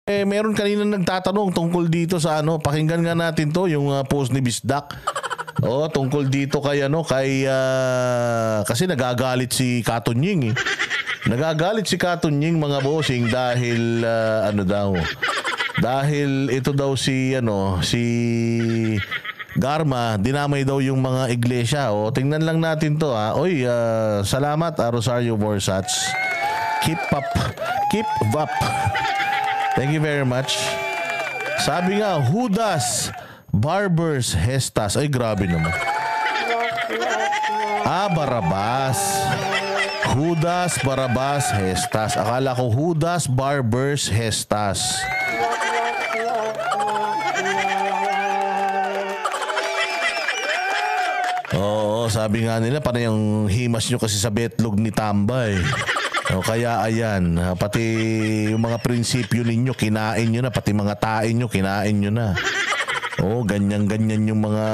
Meron kanina nagtatanong tungkol dito sa ano, pakinggan nga natin to, yung post ni Bisdak. Oh, tungkol dito kay kasi nagagalit si Katunying eh. Nagagalit si Katunying mga bossing dahil dahil ito daw si Garma, dinamay daw yung mga iglesia. O, tingnan lang natin to ha. Oy, salamat Rosario Morsats. Keep up. Thank you very much. Sabi nga, Judas Barbers Hestas. Ay, grabe naman. Barabas. Judas Barabas Hestas. Akala ko Judas Barbers Hestas. Oo, sabi nga nila, parang yung himas nyo kasi sa betlog ni Tambay. O kaya ayan, pati yung mga prinsipyo ninyo, kinain nyo na, pati mga tain nyo, kinain nyo na. O, ganyan-ganyan yung mga,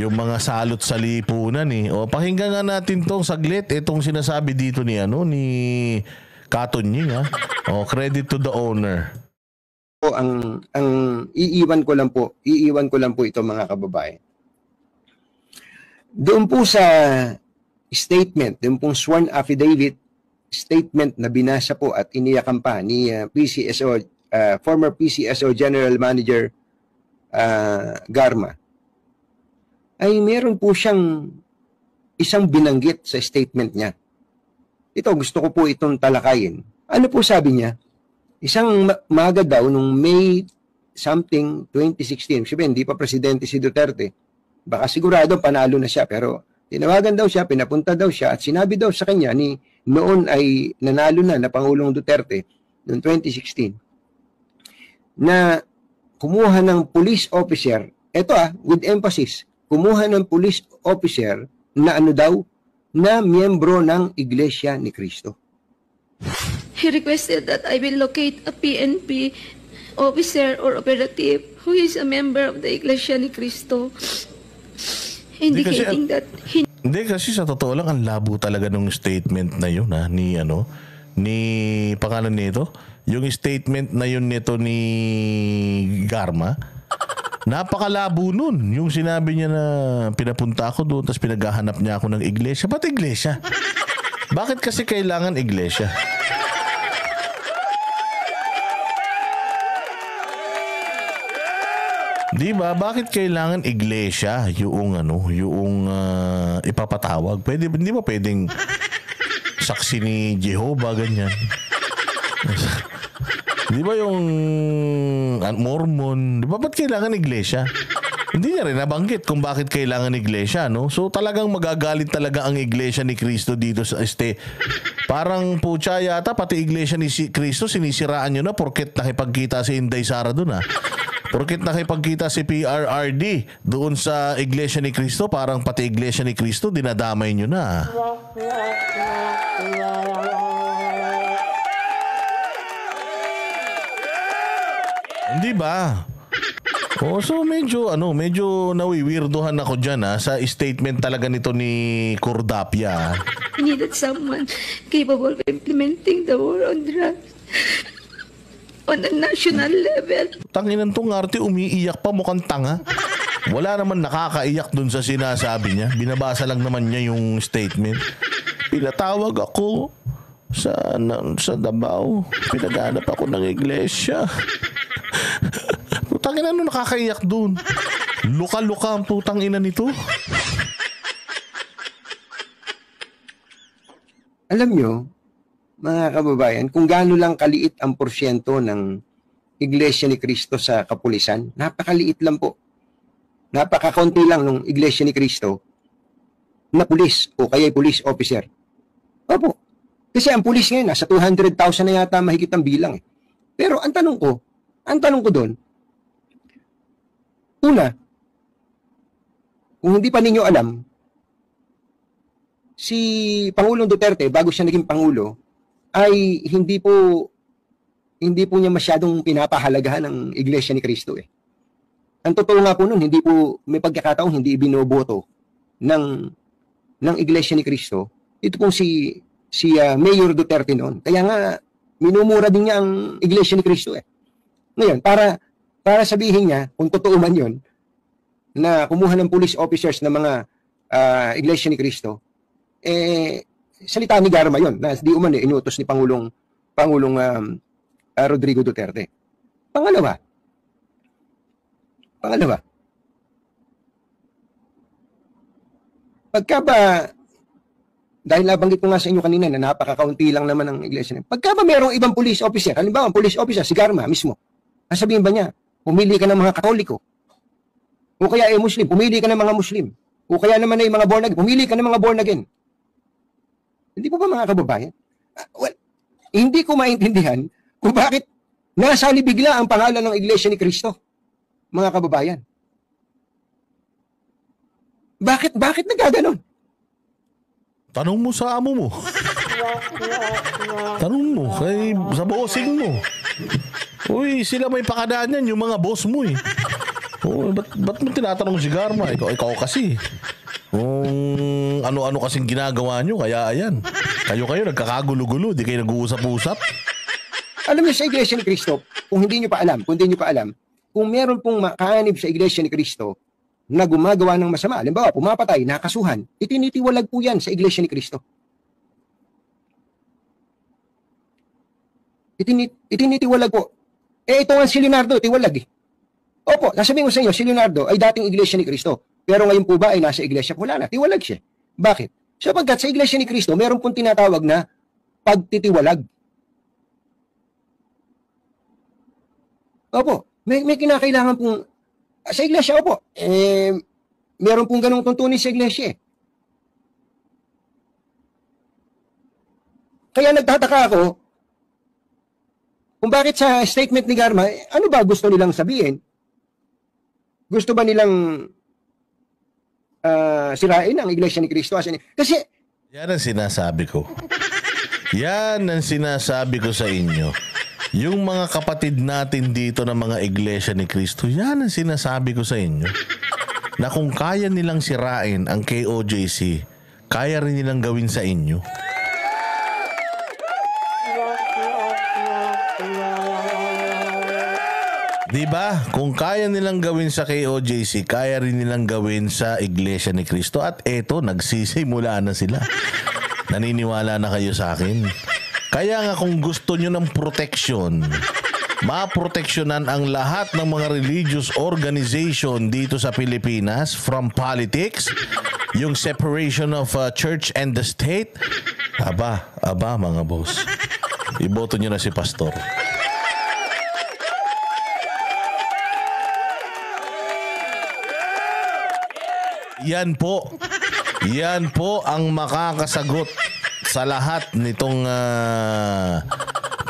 yung mga salot sa lipunan eh. O, pakinggan nga natin tong saglit, itong sinasabi dito ni Katunying ha. O, credit to the owner. Ang iiwan ko lang po ito mga kababayan. Doon po sa statement, yung pong sworn affidavit statement na binasa po at iniyakan pa ni former PCSO General Manager Garma, ay meron po siyang isang binanggit sa statement niya. Ito, gusto ko po itong talakayin. Ano po sabi niya? Isang maga daw nung May something 2016, sabi, hindi pa presidente si Duterte, baka sigurado panalo na siya, pero tinawagan daw siya, pinapunta daw siya, at sinabi daw sa kanya ni noon ay nanalo na Pangulong Duterte noong 2016 na kumuha ng police officer, eto with emphasis, kumuha ng police officer na na miyembro ng Iglesia ni Cristo. He requested that I will locate a PNP officer or operative who is a member of the Iglesia ni Cristo. Indicating that hindi kasi sa totoo lang ang labo talaga ng statement na yun ni pangalan nito, yung statement na yun nito ni Garma, napakalabo nun. Yung sinabi niya na pinapunta ako doon tapos pinaghahanap niya ako ng iglesia. Ba't iglesia? Bakit kasi kailangan iglesia? Di ba? Bakit kailangan iglesia yung ipapatawag? Hindi ba pwedeng saksi ni Jehovah, ganyan? Di ba yung Mormon? Di ba ba't kailangan iglesia? Hindi niya rin nabanggit kung bakit kailangan iglesia, no? So talagang magagalit talaga ang iglesia ni Cristo dito sa parang putya yata, pati iglesia ni Cristo sinisiraan nyo na porket nakipagkita si Inday Sara doon Porkit nakipagkita si PRRD doon sa Iglesia ni Cristo, parang pati Iglesia ni Cristo dinadamay nyo na. Hindi ba? So medyo nawiwirdohan ako diyan sa statement talaga nito ni Cordapia. We needed someone capable of implementing the war on drugs on a national level. Tanginan tong arte, umiiyak pa, mukhang tanga. Wala naman nakakaiyak dun sa sinasabi niya. Binabasa lang naman niya yung statement. Pinatawag ako sa Davao. Pinaghanap ako ng iglesia. Putang ina, nakakaiyak dun. Luka-luka ang putang ina nito. Alam nyo, mga kababayan, kung gaano lang kaliit ang porsyento ng Iglesia ni Cristo sa kapulisan, napakaliit lang po. Napakakonti lang ng Iglesia ni Cristo na pulis o kaya police officer. Opo. Kasi ang pulis ngayon, nasa 200,000 na yata mahigit ang bilang. Pero ang tanong ko doon, una, kung hindi pa ninyo alam, si Pangulong Duterte, bago siya naging Pangulo, ay hindi po niya masyadong pinapahalagahan ng Iglesia ni Cristo Ang totoo nga po nun, hindi po may pagkakataong hindi ibinoboto ng Iglesia ni Cristo. Ito pong si Mayor Duterte noon. Kaya nga minumura din niya ang Iglesia ni Cristo eh. Ngayon, para sabihin niya, kung totoo man yun, na kumuha ng police officers ng mga Iglesia ni Cristo, salita ni Garma yun, na di umano inutos ni Pangulong Rodrigo Duterte. Pangalawa, pagka ba, dahil nabanggit ko nga sa inyo kanina na napakakaunti lang naman ang iglesia, pagka ba merong ibang police officer, halimbawa ang police officer, si Garma mismo, sasabihin ba niya, pumili ka ng mga Katoliko, o kaya Muslim, pumili ka ng mga Muslim, o kaya naman ay mga born again, pumili ka ng mga born again. Hindi po ba mga kababayan? Well, hindi ko maintindihan kung bakit nasali bigla ang pangalan ng Iglesia ni Cristo, mga kababayan. Bakit nagaganon? Tanong mo sa amo mo. Tanong mo sa bossing mo. Uy, sila may pakadaan yan, yung mga boss mo eh. Ba't mo tinatanong si Garma? Ikaw kasi. Kung ano-ano kasing ginagawa nyo, kaya ayan. Kayo nagkakagulo-gulo, di kayo nag-uusap-usap. Alam niyo sa Iglesia ni Cristo, kung hindi niyo pa alam, kung meron pong makaanib sa Iglesia ni Cristo na gumagawa ng masama, halimbawa, pumapatay, nakasuhan, itinitiwalag po yan sa Iglesia ni Cristo. Itinitiwalag po. Ito nga si Leonardo, tiwalag eh. Opo, sasabihin ko sa inyo, si Leonardo ay dating Iglesia ni Cristo. Pero ngayon po ba ay nasa Iglesia? Wala na, tiwalag siya. Bakit? Sapagkat sa Iglesia ni Cristo, meron pong tinatawag na pagtitiwalag. Opo, may kinakailangan pong sa iglesia, opo, meron pong ganong tuntunin sa iglesia eh. Kaya nagtataka ako kung bakit sa statement ni Garma, ano ba gusto nilang sabihin? Gusto ba nilang sirain ang Iglesia ni Cristo? Kasi yan ang sinasabi ko. Yan ang sinasabi ko sa inyo. Yung mga kapatid natin dito ng mga Iglesia ni Cristo, yan ang sinasabi ko sa inyo. Na kung kaya nilang sirain ang KOJC, kaya rin nilang gawin sa inyo. Diba? Kung kaya nilang gawin sa KOJC, kaya rin nilang gawin sa Iglesia ni Cristo. At eto, nagsisimula na sila. Naniniwala na kayo sa akin? Kaya nga kung gusto nyo ng protection, maproteksyonan ang lahat ng mga religious organization dito sa Pilipinas from politics, yung separation of church and the state, aba mga boss, iboto nyo na si Pastor. Yan po ang makakasagot sa lahat nitong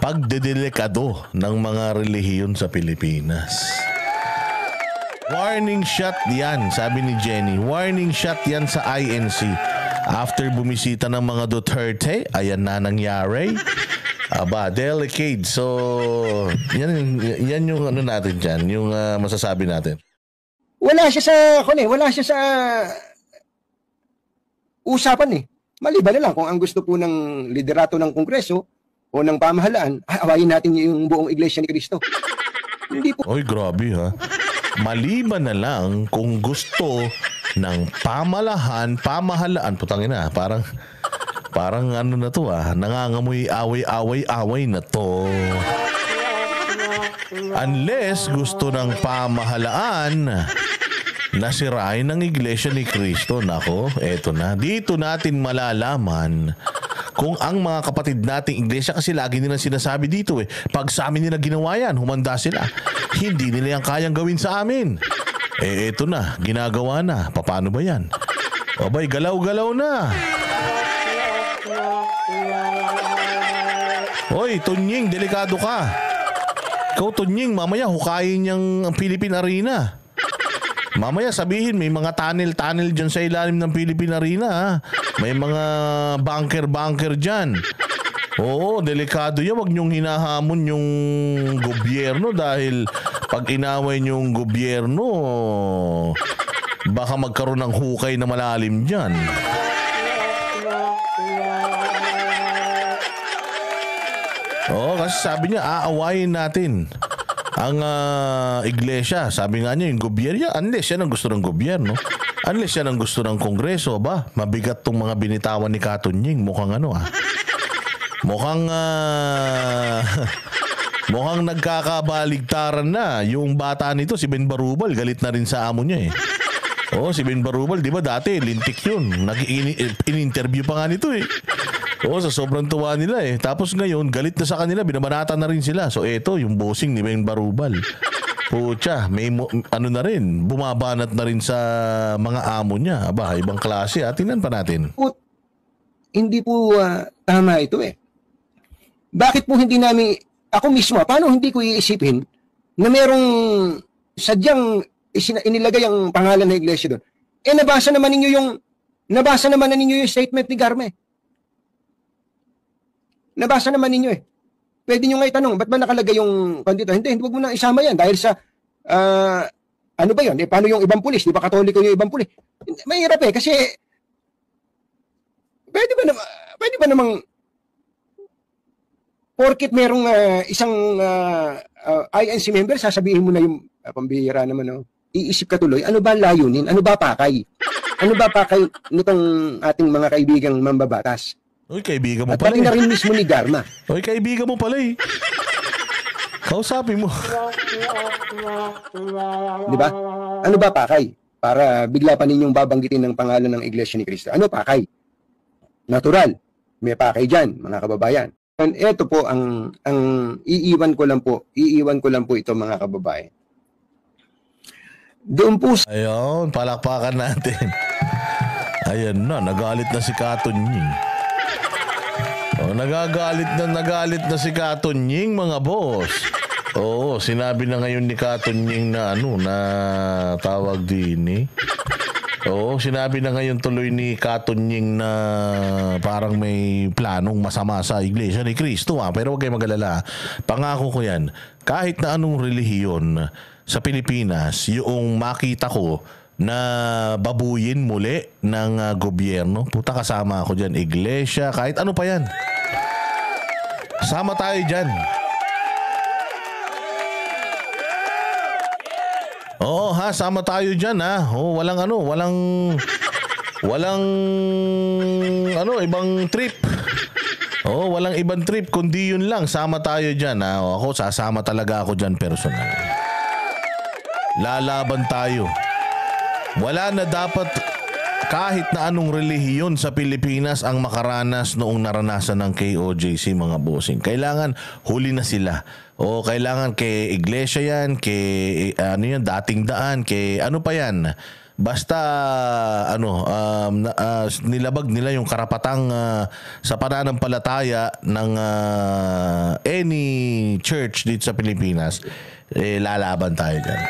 pagdedelikado ng mga relihiyon sa Pilipinas. Warning shot yan, sabi ni Jenny. Warning shot yan sa INC. After bumisita ng mga Duterte, ayan na nangyari. Aba, delicate. So, yan yung ano natin dyan, yung masasabi natin. Wala siya sa usapan eh. Maliban na lang kung ang gusto po ng liderato ng Kongreso o ng pamahalaan, awayin natin yung buong Iglesia ni Cristo. Hindi po. Oy, grabe ha. Maliban na lang kung gusto ng pamahalaan, putangin na, parang ano na to nangangamoy away na to. Unless gusto ng pamahalaan nasirain ng Iglesia ni Cristo. Nako, eto na. Dito natin malalaman kung ang mga kapatid nating Iglesia, kasi lagi nilang sinasabi dito pag sa amin nila ginawa yan, humanda sila. Hindi nila yan kayang gawin sa amin. Eto na, ginagawa na. Paano ba yan? Abay, galaw-galaw na. Hoy, Tunying, delikado ka. Ikaw, Tunying, mamaya hukayin niyang Philippine Arena. Mamaya sabihin, may mga tunnel dyan sa ilalim ng Philippine Arena. May mga bunker dyan. Oo, delikado yan. Huwag niyong hinahamon yung gobyerno dahil pag inaway niyo yung gobyerno, baka magkaroon ng hukay na malalim dyan. Oo, kasi sabi niya, aawayin natin ang iglesia. Sabi nga niya, yung gobyerno, unless yan ang gusto ng gobyerno, unless yan ang gusto ng kongreso, ba, mabigat tong mga binitawan ni Katunying. Mukhang mukhang mukhang nagkakabaligtaran na. Yung bata nito, si Ben Barubal, galit na rin sa amo niya eh. Oo, si Ben Barubal, di ba dati, lintik yun. In-interview pa nga nito eh. Oo, sa sobrang tuwa nila eh. Tapos ngayon, galit na sa kanila, binabanatan na rin sila. So eto, yung bossing ni Ben Barubal. Pucha, may na rin, bumabanat na rin sa mga amo niya. Aba, ibang klase. Tingnan pa natin. Hindi po tama ito eh. Bakit po hindi namin, ako mismo, paano hindi ko iisipin na merong sadyang inilagay ang pangalan ng iglesia doon? Nabasa naman ninyo yung statement ni Garma eh. Nabasa naman ninyo eh. Pwede nyo nga itanong, ba't ba nakalagay yung dito? Hindi, huwag mo nang isama yan dahil sa, ano ba yun? Paano yung ibang pulis? Di ba katoliko yung ibang pulis? Mahirap eh, kasi, pwede ba namang, porkit merong isang INC member, sasabihin mo na yung pambihira naman, no? Iisip ka tuloy, ano ba layunin? Ano ba pakay? Ano ba pakay nitong ating mga kaibigang mambabatas? Uy, kaibigan mo at pala pati na rin mismo ni Garma. Uy, kaibigan mo pala eh. Kausapin mo. Di ba? Ano ba pakay? Para bigla pa ninyong babanggitin ng pangalan ng Iglesia ni Cristo. Ano pakay? Natural. May pakay dyan, mga kababayan. And ito po ang iiwan ko lang po ito, mga kababayan. Doon po Ayun, palakpakan natin. Ayan na, nagalit na si Katunying. Oh, nagalit na si Katunying, mga boss. Oo, sinabi na ngayon ni Katunying na na tawag din eh. Oo, sinabi na ngayon tuloy ni Katunying na parang may planong masama sa Iglesia ni Cristo. Pero huwag kayong mag-alala. Pangako ko yan, kahit na anong relihiyon sa Pilipinas, yung makita ko na babuyin muli ng gobyerno, puta, kasama ako dyan. Iglesia, kahit ano pa yan. Sama tayo dyan. Oo sama tayo dyan walang ibang trip. Walang ibang trip kundi yun lang, sama tayo dyan Ako, sasama talaga ako dyan personal. Lalaban tayo. Wala na dapat kahit na anong relihiyon sa Pilipinas ang makaranas noong naranasan ng KOJC, mga bossing. Kailangan huli na sila. O kailangan kay iglesia yan, kay dating daan, kay ano pa yan. Basta nilabag nila yung karapatang sa pananampalataya ng any church dito sa Pilipinas, lalaban tayo dyan.